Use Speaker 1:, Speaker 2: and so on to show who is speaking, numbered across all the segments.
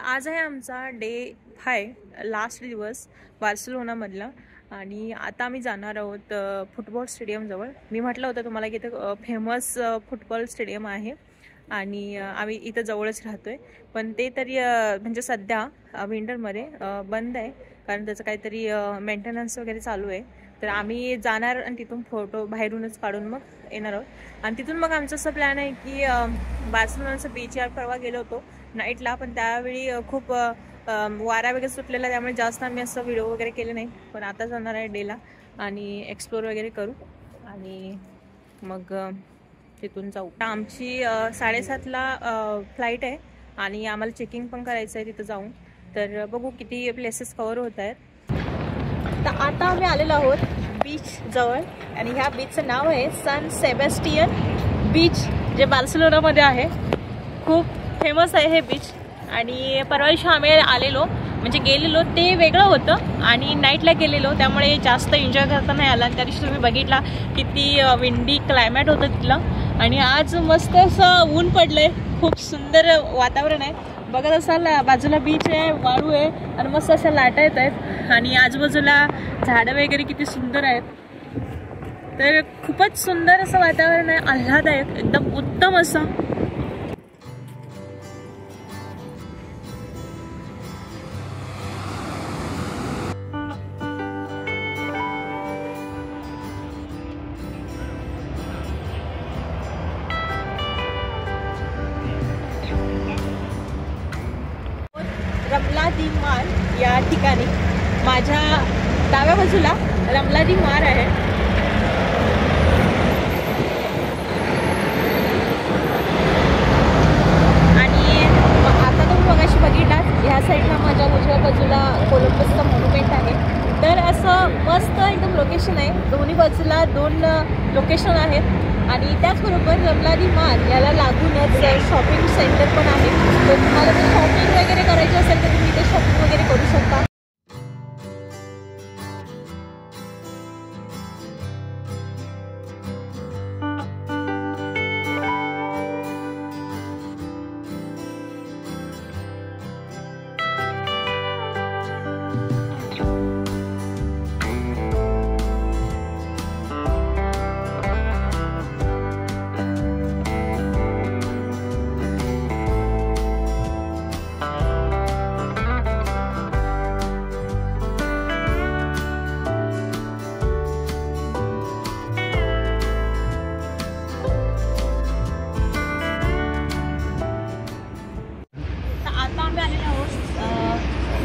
Speaker 1: आज आहे आमचा डे 5, लास्ट दिवस बार्सिलोनामधला. आणि आता आम्ही जाणार आहोत फुटबॉल स्टेडियमजवळ. मी म्हटलं होतं तुम्हाला की इथं फेमस फुटबॉल स्टेडियम आहे आणि आम्ही इथं जवळच राहतोय. पण ते तरी म्हणजे सध्या विंटरमध्ये बंद आहे, कारण त्याचं काहीतरी मेंटेनन्स वगैरे चालू आहे. तर आम्ही जाणार आणि तिथून फोटो बाहेरूनच काढून मग येणार आहोत. आणि तिथून मग आमचं असं प्लॅन आहे की बार्सिलोनाचं बीच यार परवा गेलो होतो नाईटला, पण त्यावेळी खूप वारा वगैरे सुटलेला, त्यामुळे जास्त आम्ही असं व्हिडिओ वगैरे केले नाही. पण आता जाणार आहे डेला आणि एक्सप्लोर वगैरे करू आणि मग तिथून जाऊ. आमची 7:30ला फ्लाईट आहे आणि आम्हाला चेकिंग पण करायचं आहे तिथं जाऊन. तर बघू किती प्लेसेस कव्हर होत आहेत. तर आता आम्ही आलेलो आहोत बीच जवळ आणि ह्या बीचचं नाव आहे सान सेबॅस्टियन बीच, जे बार्सिलोनामध्ये आहे. खूप फेमस आहे हे बीच. आणि परवा दिवशी आम्ही आलेलो म्हणजे गेलेलो ते वेगळं होतं आणि नाईटला गेलेलो, त्यामुळे जास्त एन्जॉय करता नाही आला. त्या दिवशी तुम्ही बघितला किती विंडी क्लायमेट होतं तिथलं. आणि आज मस्त असं ऊन पडलंय, खूप सुंदर वातावरण आहे. बघत असाल बाजूला बीच आहे, वाळू आहे आणि मस्त अशा लाटा येत आहेत आणि आजूबाजूला झाडं वगैरे किती सुंदर आहेत. तर खूपच सुंदर असं वातावरण आहे, आल्हाददायक, एकदम उत्तम असं. रमला दी मार या ठिकाणी माझ्या डाव्या बाजूला रमला दी मार आहे. आणि आता तुम्ही मगाशी बघितलात ह्या साईडला माझ्या उजव्या बाजूला कोलंबसचा मॉन्युमेंट आहे. तर असं मस्त एकदम लोकेशन आहे, दोन्ही बाजूला 2 लोकेशन आहेत. आणि त्याचबरोबर रमला दी मार याला लागूनच शॉपिंग सेंटर पण आहे. तर तुम्हाला जर शॉपिंग वगैरे करायची असेल तर तुम्ही इथे शॉपिंग वगैरे करू शकता.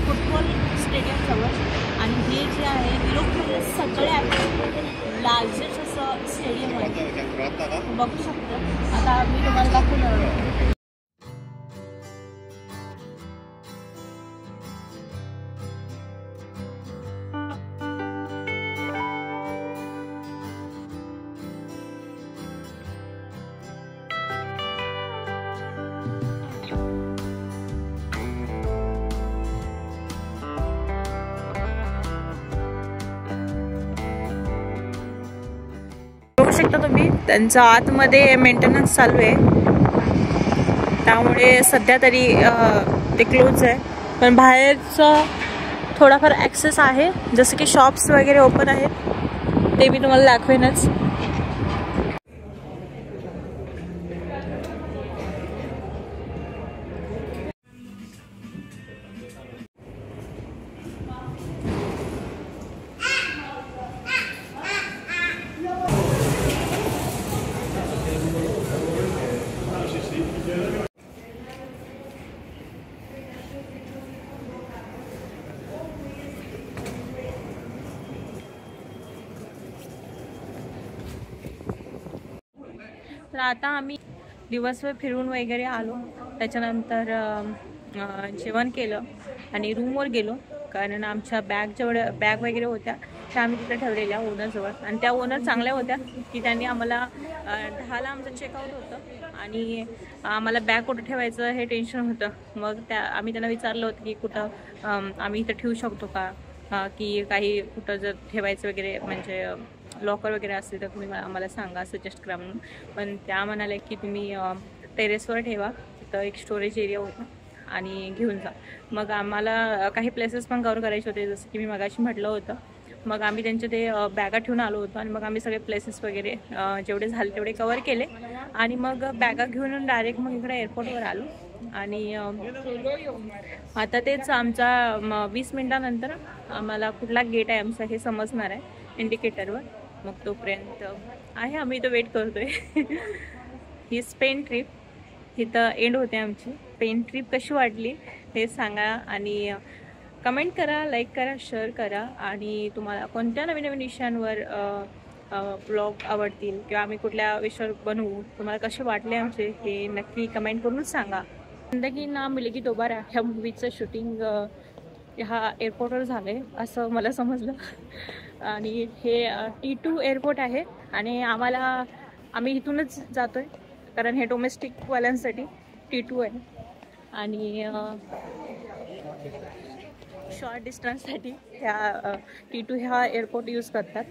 Speaker 1: फुटबॉल स्टेडियम जवळ. आणि हे जे आहे युरोपमध्ये सगळ्यात लार्जेस्ट असं स्टेडियम आहे, बघू शकतो. आता मी तुम्हाला दाखवणार. बघू शकता तुम्ही, त्यांचं आतमध्ये मेंटेनन्स चालू आहे, त्यामुळे सध्या तरी ते क्लोज आहे. पण बाहेरचं थोडाफार ॲक्सेस आहे, जसं की शॉप्स वगैरे ओपन आहेत, ते मी तुम्हाला दाखवेनच. तर आता आम्ही दिवसभर फिरून वगैरे आलो, त्याच्यानंतर जेवण केलं आणि रूमवर गेलो, कारण आमच्या बॅग वगैरे होत्या त्या आम्ही तिथे ठेवलेल्या ओनरजवळ. आणि त्या ओनर चांगल्या होत्या की त्यांनी आम्हाला 10ला आमचं चेकआउट होतं आणि आम्हाला बॅग कुठं ठेवायचं हे टेन्शन होतं. मग आम्ही त्यांना विचारलं होतं की कुठं आम्ही इथं ठेवू शकतो का, की काही कुठं जर ठेवायचं वगैरे म्हणजे लॉकर वगैरे असते तर तुम्ही आम्हाला सांगा, सजेस्ट करा म्हणून. पण त्या म्हणाले की तुम्ही टेरेसवर ठेवा, तिथं एक स्टोरेज एरिया होता आणि घेऊन जा. मग आम्हाला काही प्लेसेस पण कवर करायचे होते, जसं की मी मगाशी म्हटलं होतं. मग आम्ही त्यांचे ते बॅगा ठेवून आलो होतो आणि मग आम्ही सगळे प्लेसेस वगैरे जेवढे झाले तेवढे कवर केले आणि मग बॅगा घेऊन डायरेक्ट मग इकडे एअरपोर्टवर आलो. आणि आता तेच आमचा 20 मिनिटानंतर आम्हाला कुठला गेट आहे आमचा हे समजणार आहे इंडिकेटरवर. मग तोपर्यंत आहे आम्ही इथं वेट करतोय. ही स्पेन ट्रिप इथं एंड होते आमची. स्पेन ट्रिप कशी वाटली हे सांगा आणि कमेंट करा, लाईक करा, शेअर करा. आणि तुम्हाला कोणत्या नवीन नवीन विषयांवर ब्लॉग आवडतील किंवा आम्ही कुठल्या विषयावर बनवू, तुम्हाला कसे वाटले आमचे हे नक्की कमेंट करून सांगा. जिंदगी ना मिलेगी दोबारा ह्या मूवीचं शूटिंग ह्या एअरपोर्टवर झालं आहे असं मला समजलं. आणि हे T2 एअरपोर्ट आहे आणि आम्ही इथूनच जातो आहे कारण हे डोमेस्टिकवाल्यांसाठी T2 आहे. आणि शॉर्ट डिस्टन्ससाठी ह्या T2 ह्या एअरपोर्ट यूज करतात,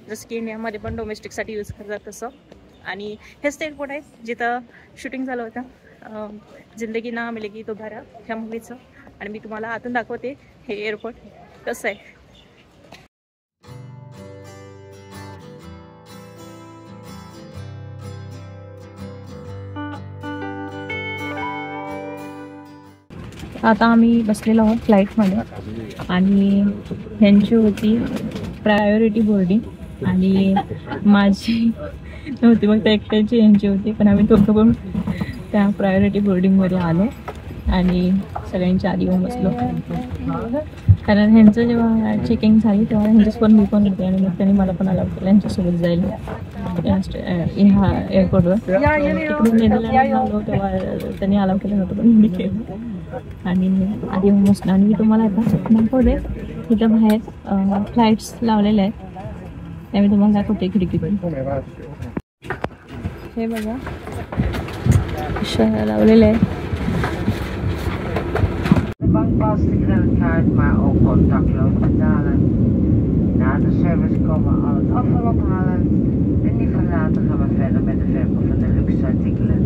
Speaker 1: जसं की इंडियामध्ये पण डोमेस्टिकसाठी यूज करतात तसं. आणि हेच ते एअरपोर्ट आहे जिथं शूटिंग झालं होतं जिंदगी ना मिलेगी दोबारा ह्या मूवीचं. आणि मी तुम्हाला आतून दाखवते हे एअरपोर्ट कसं आहे. आता आम्ही बसलेलो आहोत फ्लाईटमध्ये आणि ह्यांची होती प्रायोरिटी बोर्डिंग आणि माझी नव्हती, मग त्या एकट्याची यांची होती. पण आम्ही दोघं पण त्या प्रायोरिटी बोर्डिंगमध्ये आलो आणि सगळ्यांच्या आधी येऊन बसलो कारण ह्यांचं जेव्हा चेकिंग झाली तेव्हा ह्यांच्यासोबत मी पण होते आणि मग त्यांनी मला पण अलाउ केलं यांच्यासोबत जायला ह्या एअरपोर्टवर. तिकडून नेदरलँडला आलो तेव्हा त्यांनी अलाउ केलं नव्हतं पण मी केलं आणि आधी येऊन बसलो. आणि मी तुम्हाला आता दाखवते तिथं बाहेर फ्लाईट्स लावलेले आहेत त्या मी तुम्हाला दाखवते खिडकीतून. हे बघा लावलेले आहे.
Speaker 2: De bank past de creditcard, maar ook contactloos betalen. Na de service komen we al het afval ophalen en niet verlaten gaan we verder met de verkoop van de luxe artikelen.